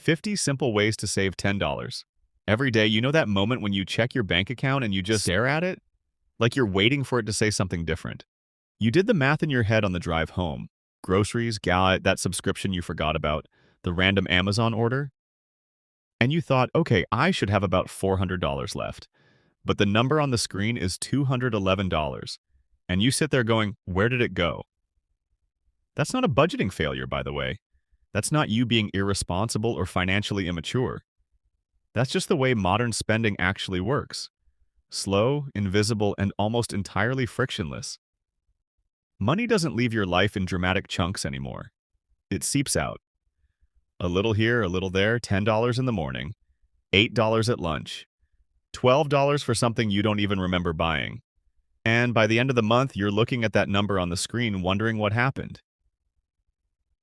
50 simple ways to save $10. Every day, you know that moment when you check your bank account and you just stare at it? Like you're waiting for it to say something different. You did the math in your head on the drive home. Groceries, that subscription you forgot about, the random Amazon order. And you thought, okay, I should have about $400 left. But the number on the screen is $211. And you sit there going, where did it go? That's not a budgeting failure, by the way. That's not you being irresponsible or financially immature. That's just the way modern spending actually works. Slow, invisible, and almost entirely frictionless. Money doesn't leave your life in dramatic chunks anymore. It seeps out. A little here, a little there, $10 in the morning, $8 at lunch, $12 for something you don't even remember buying. And by the end of the month, you're looking at that number on the screen wondering what happened.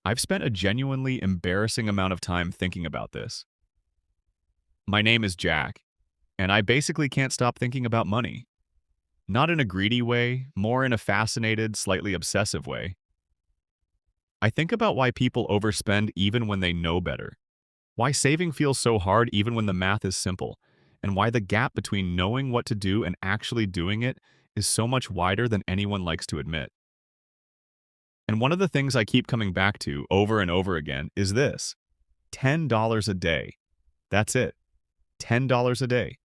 I've spent a genuinely embarrassing amount of time thinking about this. My name is Jack, and I basically can't stop thinking about money. Not in a greedy way, more in a fascinated, slightly obsessive way. I think about why people overspend even when they know better, why saving feels so hard even when the math is simple, and why the gap between knowing what to do and actually doing it is so much wider than anyone likes to admit. And one of the things I keep coming back to over and over again is this: $10 a day. That's it. $10 a day.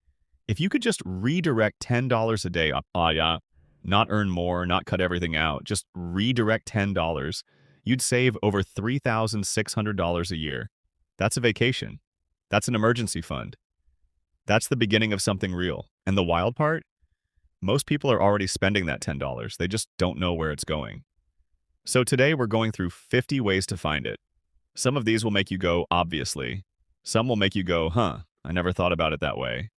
If you could just redirect $10 a day, not earn more, not cut everything out, just redirect $10, you'd save over $3,600 a year. That's a vacation. That's an emergency fund. That's the beginning of something real. And the wild part? Most people are already spending that $10. They just don't know where it's going. So today we're going through 50 ways to find it. Some of these will make you go, obviously. Some will make you go, I never thought about it that way.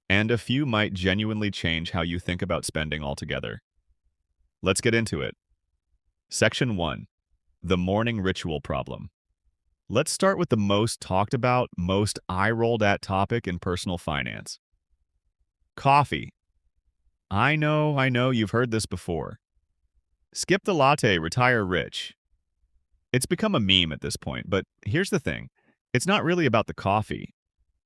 And a few might genuinely change how you think about spending altogether. Let's get into it. Section 1. The morning ritual problem. Let's start with the most talked about, most eye-rolled at topic in personal finance. Coffee. I know, you've heard this before. Skip the latte, retire rich. It's become a meme at this point, but here's the thing. It's not really about the coffee.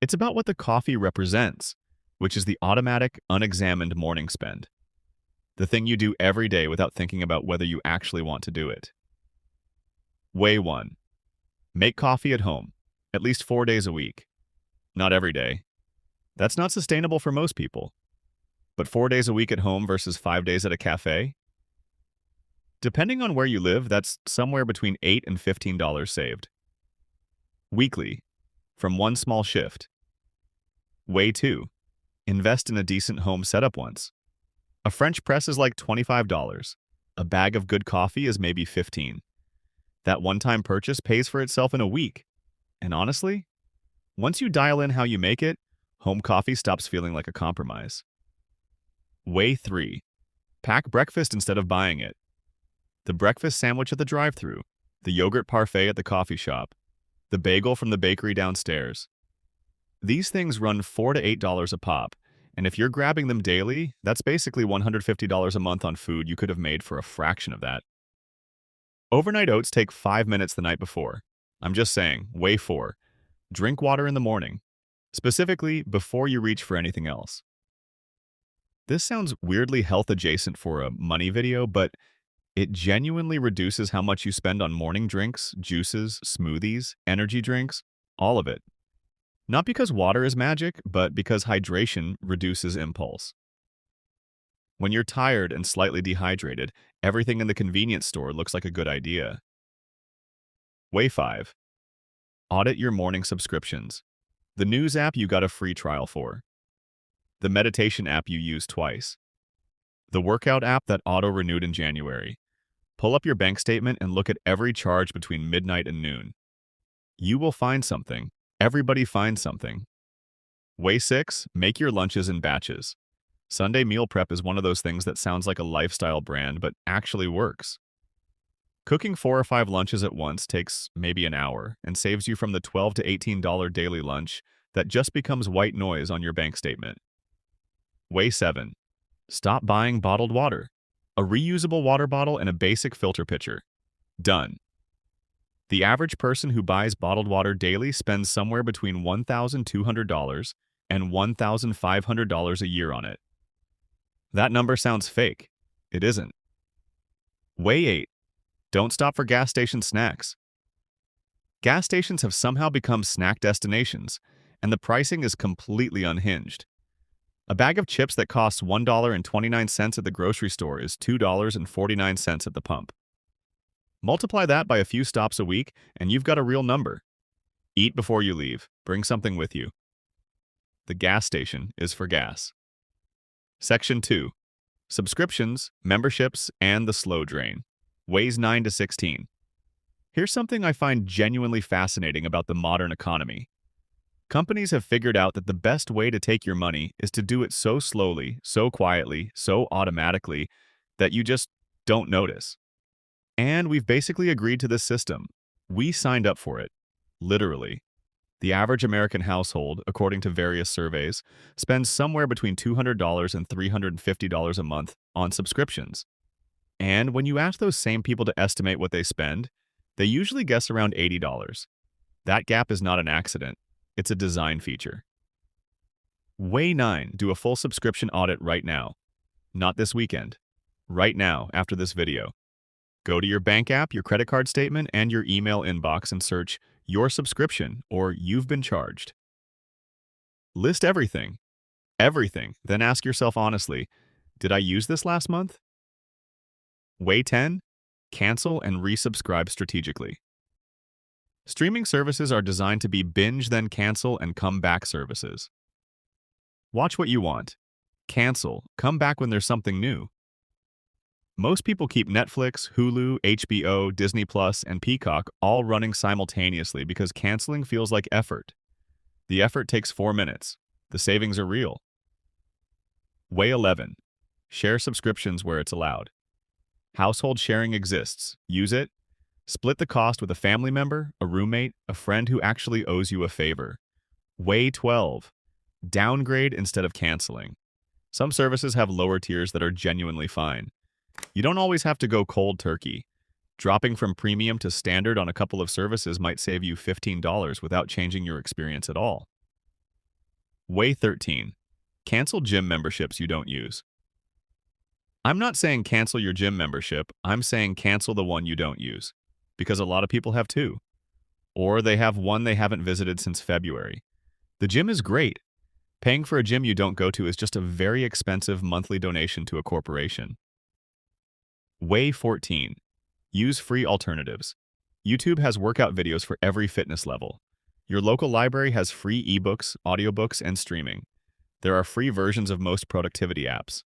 It's about what the coffee represents, which is the automatic, unexamined morning spend. The thing you do every day without thinking about whether you actually want to do it. Way 1. Make coffee at home, at least 4 days a week. Not every day. That's not sustainable for most people. But 4 days a week at home versus 5 days at a cafe? Depending on where you live, that's somewhere between $8 and $15 saved. Weekly, from one small shift. Way 2. Invest in a decent home setup once. A French press is like $25. A bag of good coffee is maybe $15. That one-time purchase pays for itself in a week. And honestly, once you dial in how you make it, home coffee stops feeling like a compromise. Way 3. Pack breakfast instead of buying it. The breakfast sandwich at the drive-thru, the yogurt parfait at the coffee shop, the bagel from the bakery downstairs. These things run $4 to $8 a pop, and if you're grabbing them daily, that's basically $150 a month on food you could have made for a fraction of that. Overnight oats take 5 minutes the night before. I'm just saying, way 4. Drink water in the morning, specifically before you reach for anything else. This sounds weirdly health-adjacent for a money video, but it genuinely reduces how much you spend on morning drinks, juices, smoothies, energy drinks, all of it. Not because water is magic, but because hydration reduces impulse. When you're tired and slightly dehydrated, everything in the convenience store looks like a good idea. Way 5. Audit your morning subscriptions. The news app you got a free trial for. The meditation app you used twice. The workout app that auto-renewed in January. Pull up your bank statement and look at every charge between midnight and noon. You will find something. Everybody finds something. Way 6. Make your lunches in batches. Sunday meal prep is one of those things that sounds like a lifestyle brand, but actually works. Cooking 4 or 5 lunches at once takes maybe an hour and saves you from the $12 to $18 daily lunch that just becomes white noise on your bank statement. Way 7. Stop buying bottled water. A reusable water bottle and a basic filter pitcher. Done. The average person who buys bottled water daily spends somewhere between $1,200 and $1,500 a year on it. That number sounds fake. It isn't. Way 8. Don't stop for gas station snacks. Gas stations have somehow become snack destinations, and the pricing is completely unhinged. A bag of chips that costs $1.29 at the grocery store is $2.49 at the pump. Multiply that by a few stops a week, and you've got a real number. Eat before you leave. Bring something with you. The gas station is for gas. Section 2. Subscriptions, memberships, and the slow drain. Ways 9 to 16. Here's something I find genuinely fascinating about the modern economy. Companies have figured out that the best way to take your money is to do it so slowly, so quietly, so automatically that you just don't notice. And we've basically agreed to this system. We signed up for it. Literally. The average American household, according to various surveys, spends somewhere between $200 and $350 a month on subscriptions. And when you ask those same people to estimate what they spend, they usually guess around $80. That gap is not an accident. It's a design feature. Way 9. Do a full subscription audit right now. Not this weekend. Right now, after this video. Go to your bank app, your credit card statement, and your email inbox and search your subscription or you've been charged. List everything. Everything. Then ask yourself honestly, did I use this last month? Way 10. Cancel and resubscribe strategically. Streaming services are designed to be binge then cancel and come back services. Watch what you want. Cancel. Come back when there's something new. Most people keep Netflix, Hulu, HBO, Disney Plus, and Peacock all running simultaneously because canceling feels like effort. The effort takes 4 minutes. The savings are real. Way 11. Share subscriptions where it's allowed. Household sharing exists. Use it. Split the cost with a family member, a roommate, a friend who actually owes you a favor. Way 12. Downgrade instead of canceling. Some services have lower tiers that are genuinely fine. You don't always have to go cold turkey. Dropping from premium to standard on a couple of services might save you $15 without changing your experience at all. Way 13. Cancel gym memberships you don't use. I'm not saying cancel your gym membership, I'm saying cancel the one you don't use. Because a lot of people have two. Or they have one they haven't visited since February. The gym is great. Paying for a gym you don't go to is just a very expensive monthly donation to a corporation. Way 14. Use free alternatives. YouTube has workout videos for every fitness level. Your local library has free ebooks, audiobooks, and streaming. There are free versions of most productivity apps.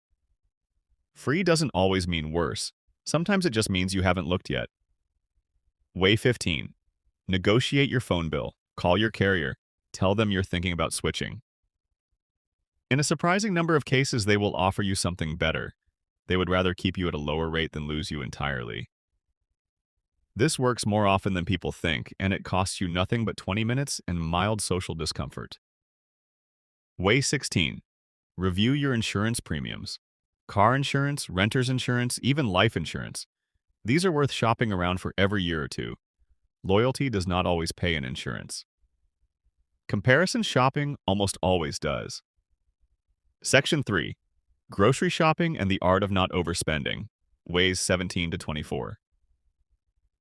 Free doesn't always mean worse. Sometimes it just means you haven't looked yet. Way 15. Negotiate your phone bill. Call your carrier. Tell them you're thinking about switching. In a surprising number of cases, they will offer you something better. They would rather keep you at a lower rate than lose you entirely. This works more often than people think, and it costs you nothing but 20 minutes and mild social discomfort. Way 16. Review your insurance premiums. Car insurance, renter's insurance, even life insurance. These are worth shopping around for every year or two. Loyalty does not always pay in insurance. Comparison shopping almost always does. Section 3. Grocery shopping and the art of not overspending. Ways 17 to 24.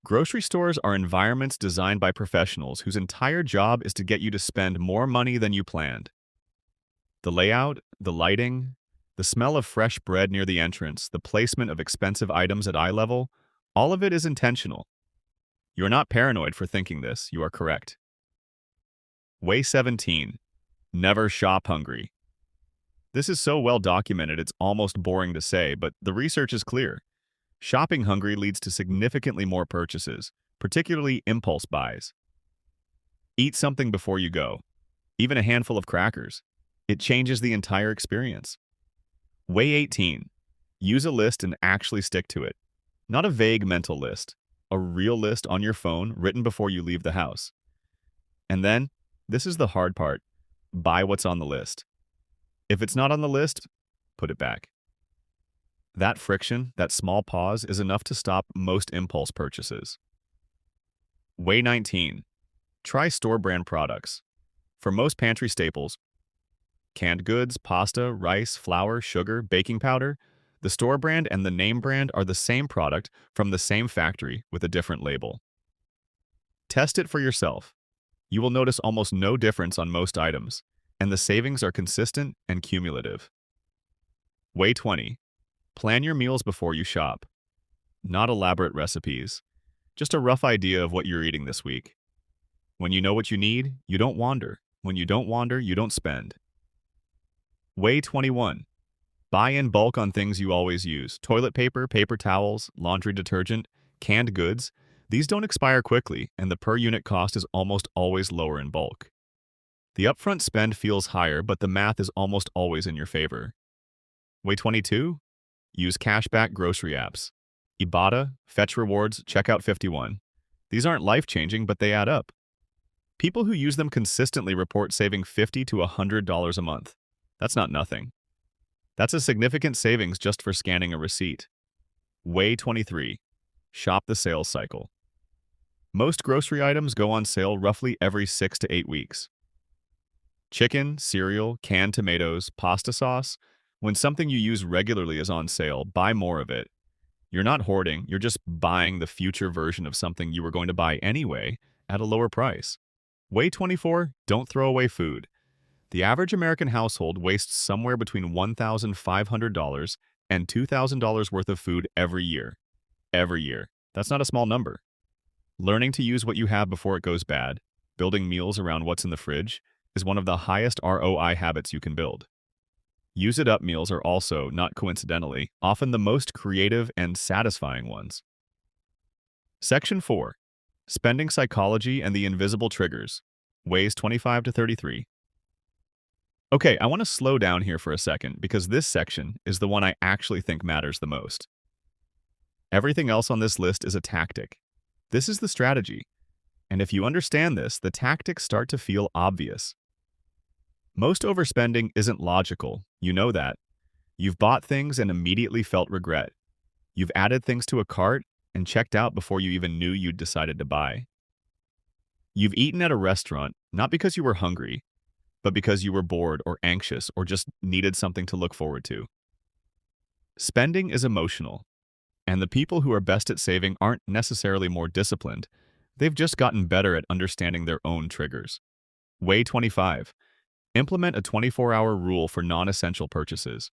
Grocery stores are environments designed by professionals whose entire job is to get you to spend more money than you planned. The layout, the lighting, the smell of fresh bread near the entrance, the placement of expensive items at eye level, all of it is intentional. You are not paranoid for thinking this, you are correct. Way 17. Never shop hungry. This is so well documented it's almost boring to say, but the research is clear. Shopping hungry leads to significantly more purchases, particularly impulse buys. Eat something before you go, even a handful of crackers. It changes the entire experience. Way 18. Use a list and actually stick to it. Not a vague mental list, a real list on your phone written before you leave the house. And then, this is the hard part, buy what's on the list. If it's not on the list, put it back. That friction, that small pause, is enough to stop most impulse purchases. Way 19. Try store brand products. For most pantry staples, canned goods, pasta, rice, flour, sugar, baking powder, the store brand and the name brand are the same product from the same factory with a different label. Test it for yourself. You will notice almost no difference on most items, and the savings are consistent and cumulative. Way 20. Plan your meals before you shop. Not elaborate recipes, just a rough idea of what you're eating this week. When you know what you need, you don't wander. When you don't wander, you don't spend. Way 21. Buy in bulk on things you always use. Toilet paper, paper towels, laundry detergent, canned goods. These don't expire quickly, and the per unit cost is almost always lower in bulk. The upfront spend feels higher, but the math is almost always in your favor. Way 22. Use cashback grocery apps. Ibotta, Fetch Rewards, Checkout 51. These aren't life-changing, but they add up. People who use them consistently report saving $50 to $100 a month. That's not nothing. That's a significant savings just for scanning a receipt. Way 23. Shop the sales cycle. Most grocery items go on sale roughly every 6 to 8 weeks. Chicken, cereal, canned tomatoes, pasta sauce. When something you use regularly is on sale, buy more of it. You're not hoarding, you're just buying the future version of something you were going to buy anyway at a lower price. Way 24. Don't throw away food. The average American household wastes somewhere between $1,500 and $2,000 worth of food every year. Every year. That's not a small number. Learning to use what you have before it goes bad, building meals around what's in the fridge, is one of the highest ROI habits you can build. Use it up meals are also, not coincidentally, often the most creative and satisfying ones. Section 4. Spending Psychology and the Invisible Triggers. Ways 25 to 33. Okay, I want to slow down here for a second because this section is the one I actually think matters the most. Everything else on this list is a tactic. This is the strategy. And if you understand this, the tactics start to feel obvious. Most overspending isn't logical, you know that. You've bought things and immediately felt regret. You've added things to a cart and checked out before you even knew you'd decided to buy. You've eaten at a restaurant, not because you were hungry, but because you were bored or anxious or just needed something to look forward to. Spending is emotional, and the people who are best at saving aren't necessarily more disciplined. They've just gotten better at understanding their own triggers. Way 25. Implement a 24-hour rule for non-essential purchases.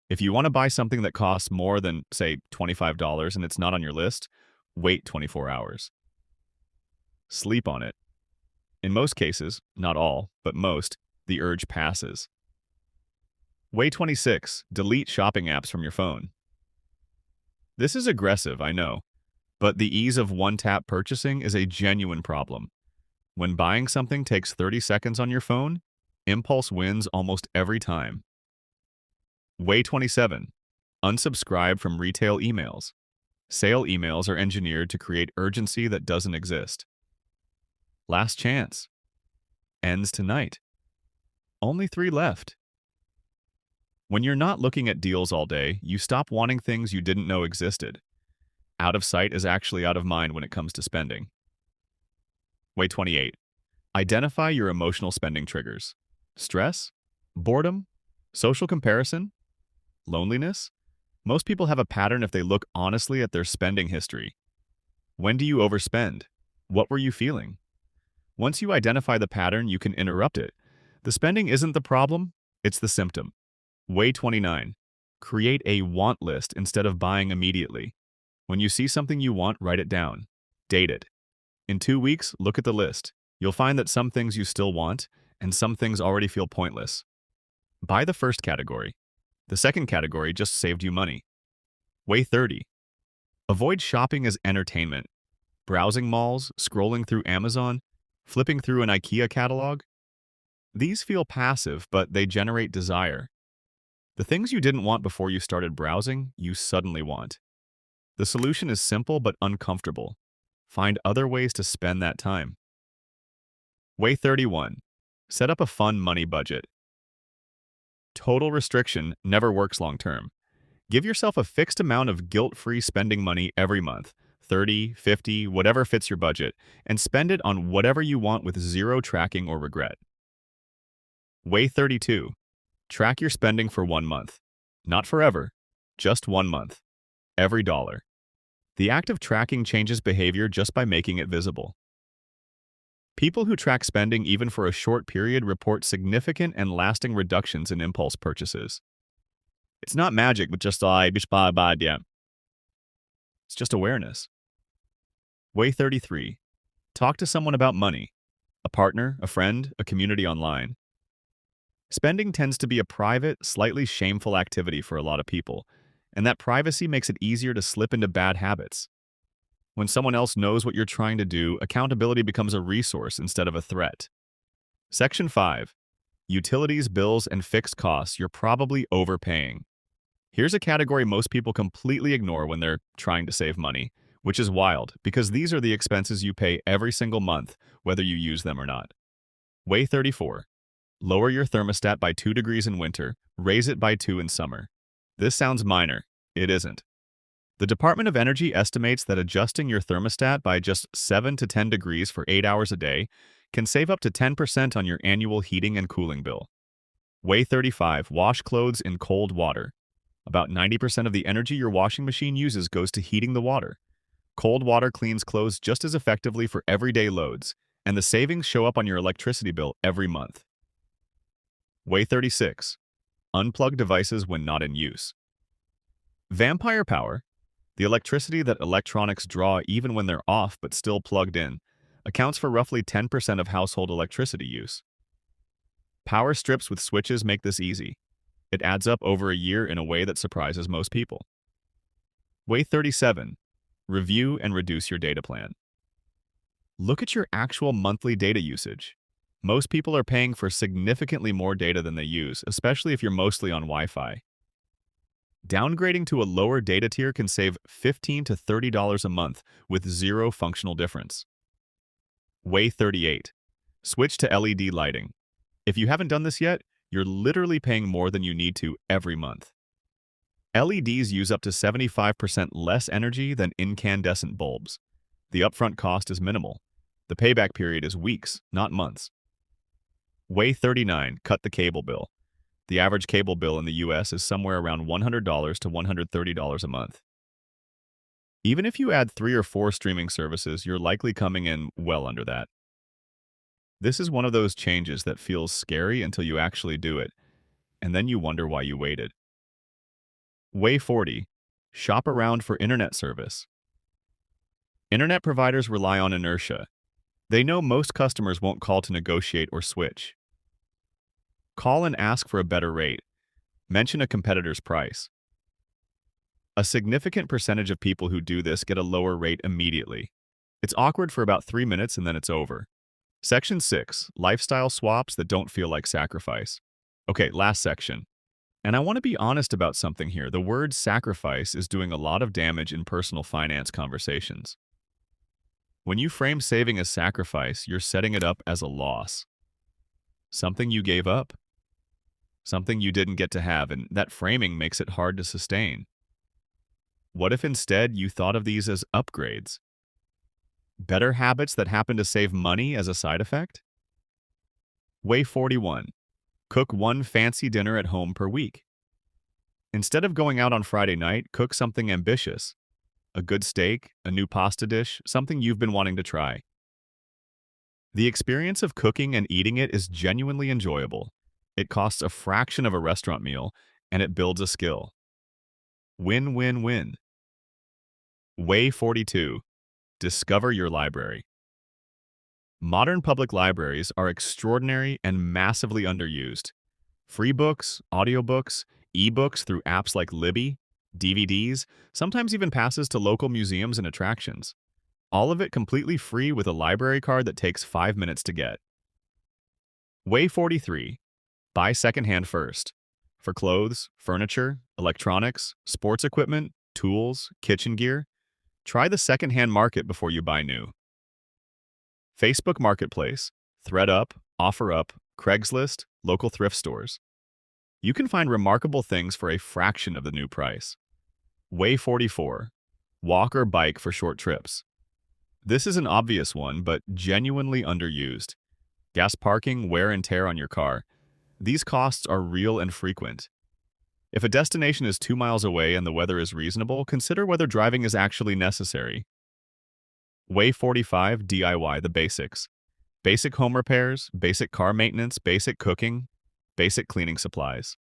If you want to buy something that costs more than, say, $25 and it's not on your list, wait 24 hours. Sleep on it. In most cases, not all, but most, the urge passes. Way 26. Delete shopping apps from your phone. This is aggressive, I know, but the ease of one-tap purchasing is a genuine problem. When buying something takes 30 seconds on your phone, impulse wins almost every time. Way 27. Unsubscribe from retail emails. Sale emails are engineered to create urgency that doesn't exist. Last chance. Ends tonight. Only 3 left. When you're not looking at deals all day, you stop wanting things you didn't know existed. Out of sight is actually out of mind when it comes to spending. Way 28. Identify your emotional spending triggers. Stress? Boredom? Social comparison? Loneliness? Most people have a pattern if they look honestly at their spending history. When do you overspend? What were you feeling? Once you identify the pattern, you can interrupt it. The spending isn't the problem, it's the symptom. Way 29. Create a want list instead of buying immediately. When you see something you want, write it down. Date it. In 2 weeks, look at the list. You'll find that some things you still want, and some things already feel pointless. Buy the first category. The second category just saved you money. Way 30. Avoid shopping as entertainment. Browsing malls, scrolling through Amazon, flipping through an IKEA catalog. These feel passive, but they generate desire. The things you didn't want before you started browsing, you suddenly want. The solution is simple but uncomfortable. Find other ways to spend that time. Way 31. Set up a fun money budget. Total restriction never works long term. Give yourself a fixed amount of guilt-free spending money every month, 30, 50, whatever fits your budget, and spend it on whatever you want with zero tracking or regret. Way 32. Track your spending for 1 month. Not forever, just 1 month. Every dollar. The act of tracking changes behavior just by making it visible. People who track spending even for a short period report significant and lasting reductions in impulse purchases. It's not magic, but just yeah. It's just awareness. Way 33. Talk to someone about money. A partner, a friend, a community online. Spending tends to be a private, slightly shameful activity for a lot of people, and that privacy makes it easier to slip into bad habits. When someone else knows what you're trying to do, accountability becomes a resource instead of a threat. Section 5. Utilities, bills, and fixed costs you're probably overpaying. Here's a category most people completely ignore when they're trying to save money, which is wild because these are the expenses you pay every single month, whether you use them or not. Way 34. Lower your thermostat by 2 degrees in winter, raise it by 2 in summer. This sounds minor. It isn't. The Department of Energy estimates that adjusting your thermostat by just 7 to 10 degrees for 8 hours a day can save up to 10% on your annual heating and cooling bill. Way 35. Wash clothes in cold water. About 90% of the energy your washing machine uses goes to heating the water. Cold water cleans clothes just as effectively for everyday loads, and the savings show up on your electricity bill every month. Way 36. Unplug devices when not in use. Vampire power, the electricity that electronics draw even when they're off but still plugged in, accounts for roughly 10% of household electricity use. Power strips with switches make this easy. It adds up over a year in a way that surprises most people. Way 37. Review and reduce your data plan. Look at your actual monthly data usage. Most people are paying for significantly more data than they use, especially if you're mostly on Wi-Fi. Downgrading to a lower data tier can save $15 to $30 a month with zero functional difference. Way 38. Switch to LED lighting. If you haven't done this yet, you're literally paying more than you need to every month. LEDs use up to 75% less energy than incandescent bulbs. The upfront cost is minimal. The payback period is weeks, not months. Way 39. Cut the cable bill. The average cable bill in the US is somewhere around $100 to $130 a month. Even if you add 3 or 4 streaming services, you're likely coming in well under that. This is one of those changes that feels scary until you actually do it, and then you wonder why you waited. Way 40. Shop around for internet service. Internet providers rely on inertia. They know most customers won't call to negotiate or switch. Call and ask for a better rate. Mention a competitor's price. A significant percentage of people who do this get a lower rate immediately. It's awkward for about 3 minutes and then it's over. Section 6. Lifestyle swaps that don't feel like sacrifice. Okay, last section. And I want to be honest about something here. The word sacrifice is doing a lot of damage in personal finance conversations. When you frame saving as sacrifice, you're setting it up as a loss. Something you gave up. Something you didn't get to have, and that framing makes it hard to sustain. What if instead you thought of these as upgrades? Better habits that happen to save money as a side effect? Way 41. Cook one fancy dinner at home per week. Instead of going out on Friday night, cook something ambitious. A good steak, a new pasta dish, something you've been wanting to try. The experience of cooking and eating it is genuinely enjoyable. It costs a fraction of a restaurant meal, and it builds a skill. Win, win, win. Way 42. Discover your library. Modern public libraries are extraordinary and massively underused. Free books, audiobooks, ebooks through apps like Libby, DVDs, sometimes even passes to local museums and attractions. All of it completely free with a library card that takes 5 minutes to get. Way 43. Buy secondhand first. For clothes, furniture, electronics, sports equipment, tools, kitchen gear, try the secondhand market before you buy new. Facebook Marketplace, ThreadUp, OfferUp, Craigslist, local thrift stores. You can find remarkable things for a fraction of the new price. Way 44. Walk or bike for short trips. This is an obvious one, but genuinely underused. Gas parking, wear and tear on your car. These costs are real and frequent. If a destination is 2 miles away and the weather is reasonable, consider whether driving is actually necessary. Way 45 DIY the basics. Basic home repairs, basic car maintenance, basic cooking, basic cleaning supplies.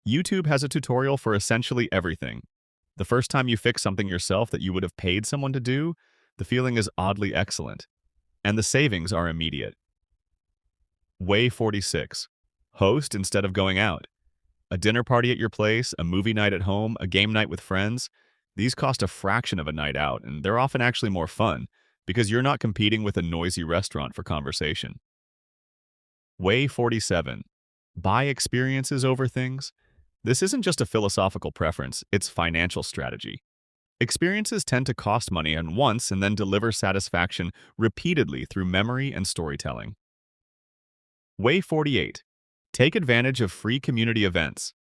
YouTube has a tutorial for essentially everything. The first time you fix something yourself that you would have paid someone to do, the feeling is oddly excellent, and the savings are immediate. Way 46. Host instead of going out. A dinner party at your place, a movie night at home, a game night with friends. These cost a fraction of a night out, and they're often actually more fun because you're not competing with a noisy restaurant for conversation. Way 47. Buy experiences over things. This isn't just a philosophical preference, it's financial strategy. Experiences tend to cost money at once and then deliver satisfaction repeatedly through memory and storytelling. Way 48. Take advantage of free community events.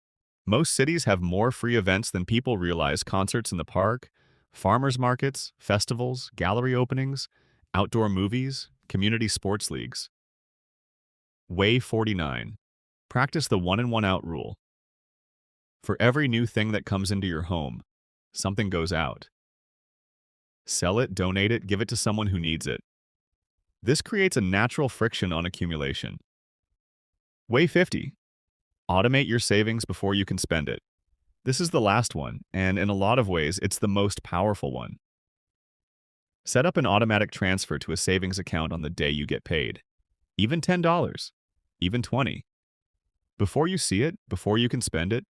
Most cities have more free events than people realize: concerts in the park, farmers markets, festivals, gallery openings, outdoor movies, community sports leagues. Way 49. Practice the one in one out rule. For every new thing that comes into your home, something goes out. Sell it, donate it, give it to someone who needs it. This creates a natural friction on accumulation. Way 50. Automate your savings before you can spend it. This is the last one, and in a lot of ways, it's the most powerful one. Set up an automatic transfer to a savings account on the day you get paid. Even $10, even $20. Before you see it, before you can spend it,